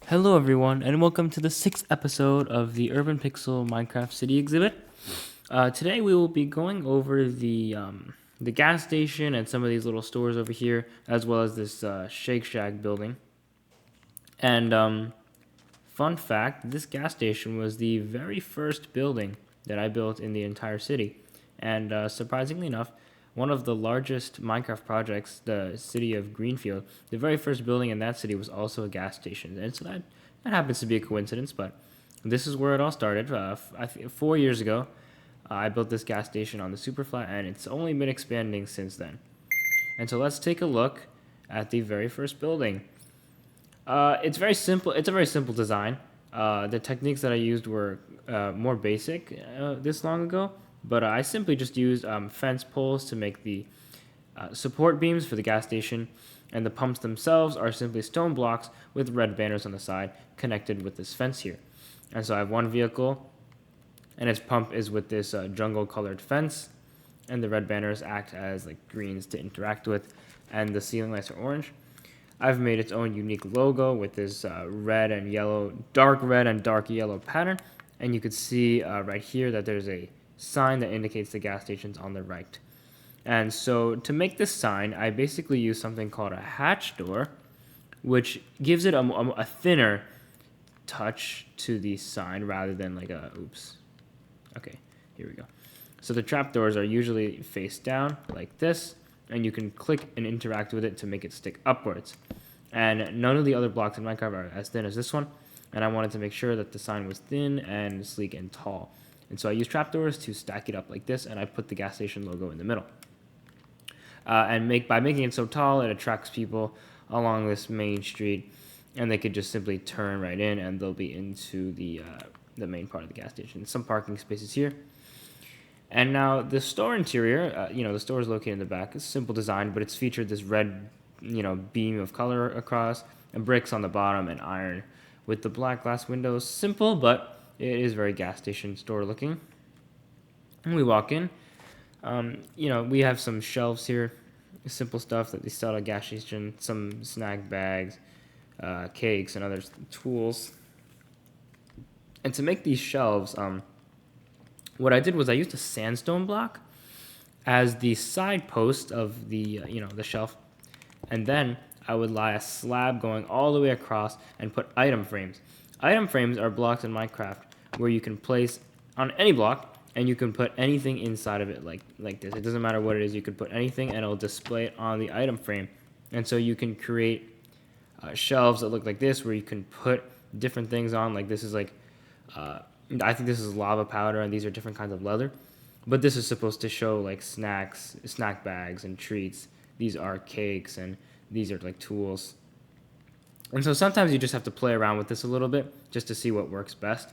Hello, everyone, and welcome to the sixth episode of the Urban Pixel Minecraft City exhibit. Today, we will be going over the gas station and some of these little stores over here, as well as this Shake Shack building. And fun fact: this gas station was the very first building that I built in the entire city, and surprisingly enough, one of the largest Minecraft projects, the city of Greenfield, the very first building in that city was also a gas station. And so that happens to be a coincidence, but this is where it all started. 4 years ago, I built this gas station on the Superflat, and it's only been expanding since then. And so let's take a look at the very first building. It's very simple. It's a very simple design. The techniques that I used were more basic this long ago, but I simply just used fence poles to make the support beams for the gas station, and the pumps themselves are simply stone blocks with red banners on the side connected with this fence here. And so I have one vehicle, and its pump is with this jungle-colored fence, and the red banners act as like greens to interact with, and the ceiling lights are orange. I've made its own unique logo with this red and yellow, dark red and dark yellow pattern, and you can see right here that there's a sign that indicates the gas station's on the right. And so to make this sign, I basically use something called a hatch door, which gives it a thinner touch to the sign rather than like a, oops. Okay, here we go. So the trapdoors are usually face down like this, and you can click and interact with it to make it stick upwards. And none of the other blocks in Minecraft are as thin as this one, and I wanted to make sure that the sign was thin and sleek and tall. And so I used trapdoors to stack it up like this, and I put the gas station logo in the middle. By making it so tall, it attracts people along this main street, and they could just simply turn right in, and they'll be into the main part of the gas station. Some parking spaces here. And now the store interior, the store is located in the back. It's simple design, but it's featured this red, beam of color across, and bricks on the bottom, and iron with the black glass windows. Simple, but it is very gas station store looking. And we walk in. We have some shelves here, simple stuff that they sell at a gas station, some snack bags, cakes, and other tools. And to make these shelves, what I did was I used a sandstone block as the side post of the shelf, and then I would lie a slab going all the way across and put item frames. Item frames are blocks in Minecraft where you can place on any block, and you can put anything inside of it like this. It doesn't matter what it is. You can put anything, and it'll display it on the item frame. And so you can create shelves that look like this, where you can put different things on. Like this is like, I think this is lava powder, and these are different kinds of leather. But this is supposed to show like snacks, snack bags, and treats. These are cakes, and these are like tools. And so sometimes you just have to play around with this a little bit just to see what works best.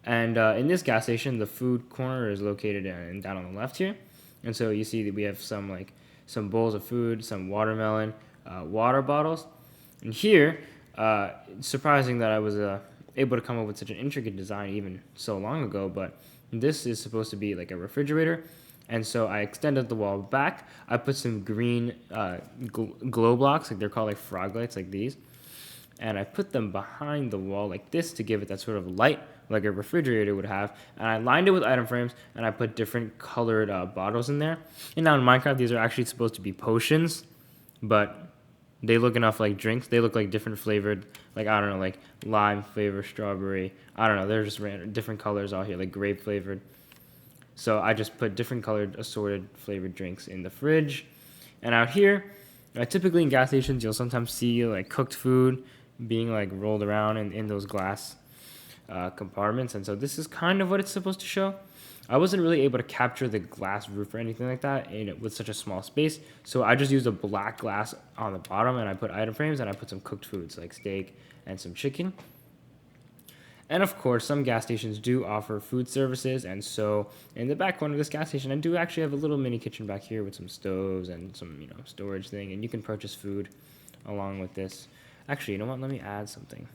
And in this gas station, the food corner is located down on the left here. And so you see that we have some bowls of food, some watermelon, water bottles. And here, surprising that I was able to come up with such an intricate design even so long ago, but this is supposed to be like a refrigerator. And so I extended the wall back. I put some green glow blocks, like they're called like frog lights, like these. And I put them behind the wall like this to give it that sort of light like a refrigerator would have. And I lined it with item frames, and I put different colored bottles in there. And now in Minecraft, these are actually supposed to be potions, but they look enough like drinks. They look like different flavored, like, I don't know, like lime flavor, strawberry. I don't know. They're just different colors all here, like grape flavored. So I just put different colored, assorted flavored drinks in the fridge. And out here, typically in gas stations, you'll sometimes see like cooked food being like rolled around in those glass compartments. And so this is kind of what it's supposed to show. I wasn't really able to capture the glass roof or anything like that with such a small space. So I just used a black glass on the bottom, and I put item frames, and I put some cooked foods like steak and some chicken. And of course, some gas stations do offer food services. And so in the back corner of this gas station, I do actually have a little mini kitchen back here with some stoves and some, storage thing. And you can purchase food along with this. Actually, you know what? Let me add something.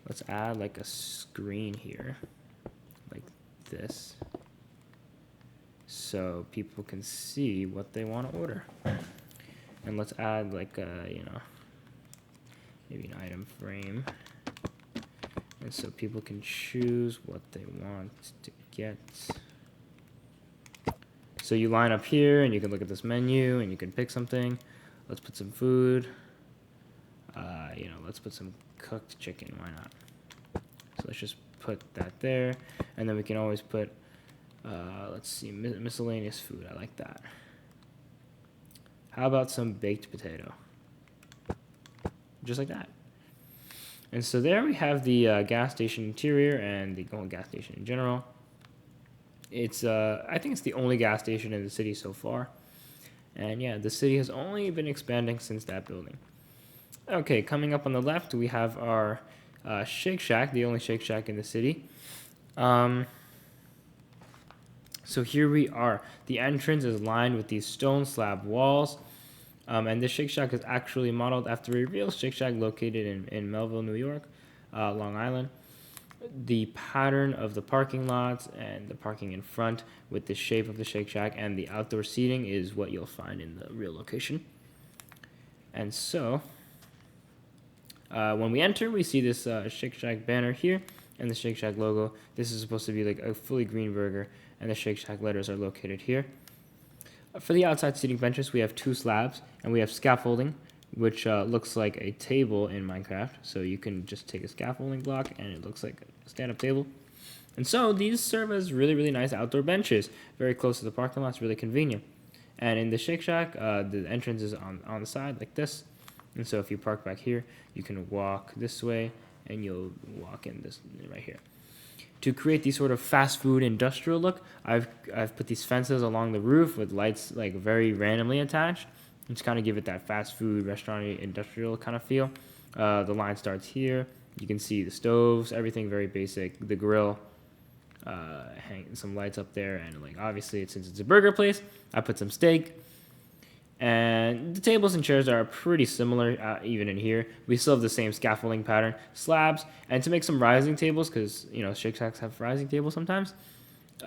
Let's add like a screen here, like this, so people can see what they want to order. And let's add like a, maybe an item frame. And so people can choose what they want to get. So you line up here and you can look at this menu and you can pick something. Let's put some food. Let's put some cooked chicken. Why not? So let's just put that there. And then we can always put, let's see, miscellaneous food. I like that. How about some baked potato? Just like that. And so there we have the gas station interior and the gas station in general. It's I think it's the only gas station in the city so far. And yeah, the city has only been expanding since that building. Okay, coming up on the left, we have our Shake Shack, the only Shake Shack in the city. So here we are. The entrance is lined with these stone slab walls. And this Shake Shack is actually modeled after a real Shake Shack located in Melville, New York, Long Island. The pattern of the parking lots and the parking in front with the shape of the Shake Shack and the outdoor seating is what you'll find in the real location. And so, when we enter, we see this Shake Shack banner here and the Shake Shack logo. This is supposed to be like a fully green burger, and the Shake Shack letters are located here. For the outside seating benches, we have 2 slabs, and we have scaffolding, which looks like a table in Minecraft. So you can just take a scaffolding block, and it looks like a stand-up table. And so these serve as really, really nice outdoor benches, very close to the parking lot. It's really convenient. And in the Shake Shack, the entrance is on the side like this. And so if you park back here, you can walk this way, and you'll walk in this right here. To create the sort of fast food industrial look, I've put these fences along the roof with lights like very randomly attached, and just kind of give it that fast food restaurant industrial kind of feel. The line starts here. You can see the stoves, everything very basic. The grill, hang some lights up there, and like obviously since it's a burger place, I put some steak. And the tables and chairs are pretty similar, even in here. We still have the same scaffolding pattern, slabs, and to make some rising tables, because Shake Shacks have rising tables sometimes.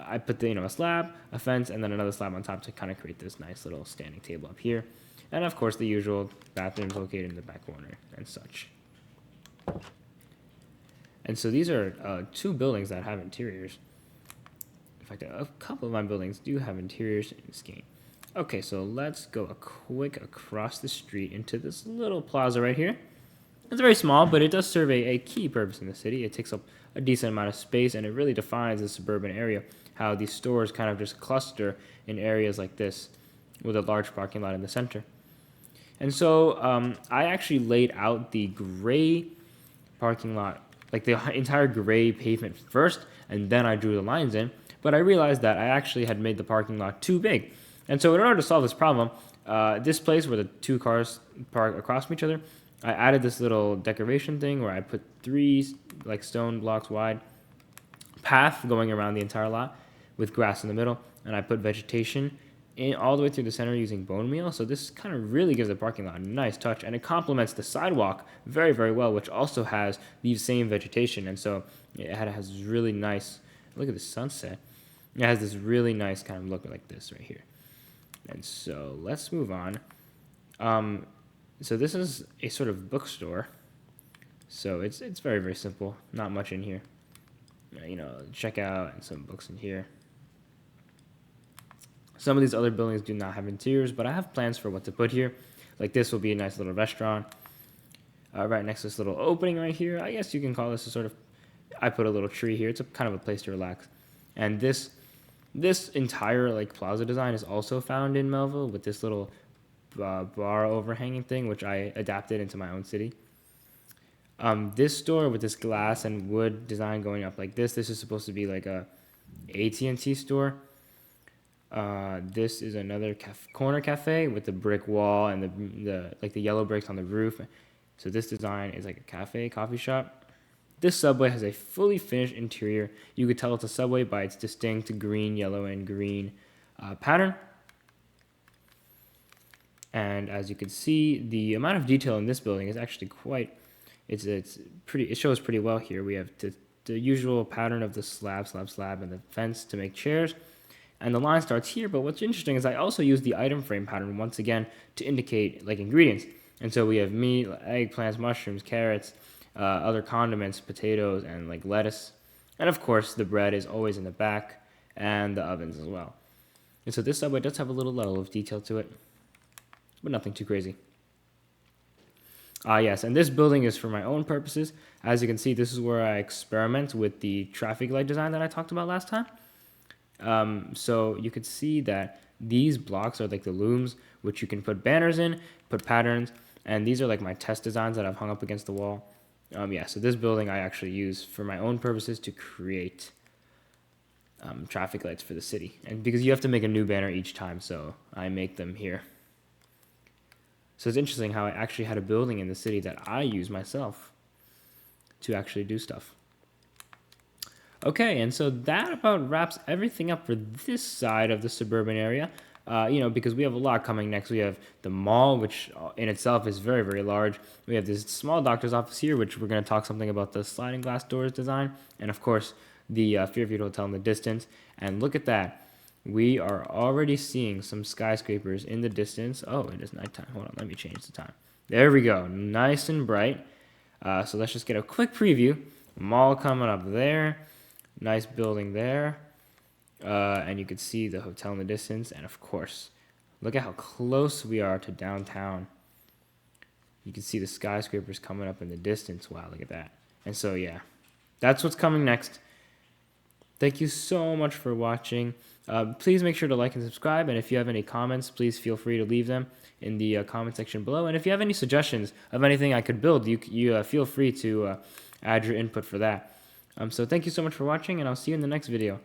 I put a slab, a fence, and then another slab on top to kind of create this nice little standing table up here. And of course, the usual bathrooms located in the back corner and such. And so these are 2 buildings that have interiors. In fact, a couple of my buildings do have interiors in this game. Okay, so let's go across the street into this little plaza right here. It's very small, but it does serve a key purpose in the city. It takes up a decent amount of space, and it really defines the suburban area, how these stores kind of just cluster in areas like this with a large parking lot in the center. And so I actually laid out the gray parking lot, like the entire gray pavement first, and then I drew the lines in. But I realized that I actually had made the parking lot too big. And so in order to solve this problem, this place where the 2 cars park across from each other, I added this little decoration thing where I put 3 like stone blocks wide path going around the entire lot with grass in the middle, and I put vegetation in all the way through the center using bone meal. So this kind of really gives the parking lot a nice touch, and it complements the sidewalk very, very well, which also has the same vegetation. And so it has this really nice, look at the sunset. It has this really nice kind of look like this right here. And so let's move on. So this is a sort of bookstore. So it's very, very simple. Not much in here. Checkout and some books in here. Some of these other buildings do not have interiors, but I have plans for what to put here. Like this will be a nice little restaurant. Right next to this little opening right here. I guess you can call this a sort of, I put a little tree here. It's a kind of a place to relax. And this entire like plaza design is also found in Melville with this little bar overhanging thing, which I adapted into my own city. This store with this glass and wood design going up like this is supposed to be like a AT&T store. This is another corner cafe with the brick wall and the yellow bricks on the roof. So this design is like a coffee shop. This Subway has a fully finished interior. You could tell it's a Subway by its distinct green, yellow, and green pattern. And as you can see, the amount of detail in this building is actually quite, it shows pretty well here. We have the usual pattern of the slab, and the fence to make chairs. And the line starts here, but what's interesting is I also use the item frame pattern once again to indicate like ingredients. And so we have meat, eggplants, mushrooms, carrots, other condiments, potatoes, and like lettuce. And of course, the bread is always in the back, and the ovens as well. And so this subway does have a little level of detail to it, but nothing too crazy. Yes, and this building is for my own purposes. As you can see, this is where I experiment with the traffic light design that I talked about last time. So you could see that these blocks are like the looms, which you can put banners in, put patterns, and these are like my test designs that I've hung up against the wall. Yeah, so this building I actually use for my own purposes to create traffic lights for the city. And because you have to make a new banner each time, so I make them here. So it's interesting how I actually had a building in the city that I use myself to actually do stuff. Okay, and so that about wraps everything up for this side of the suburban area. Because we have a lot coming next. We have the mall, which in itself is very, very large. We have this small doctor's office here, which we're going to talk something about the sliding glass doors design. And of course, the Fairview Hotel in the distance. And look at that. We are already seeing some skyscrapers in the distance. Oh, it is nighttime. Hold on, let me change the time. There we go. Nice and bright. So let's just get a quick preview. Mall coming up there. Nice building there. And you can see the hotel in the distance. And of course, look at how close we are to downtown. You can see the skyscrapers coming up in the distance. Wow, look at that. And so, yeah, that's what's coming next. Thank you so much for watching. Please make sure to like and subscribe. And if you have any comments, please feel free to leave them in the comment section below. And if you have any suggestions of anything I could build, you feel free to add your input for that. So thank you so much for watching, and I'll see you in the next video.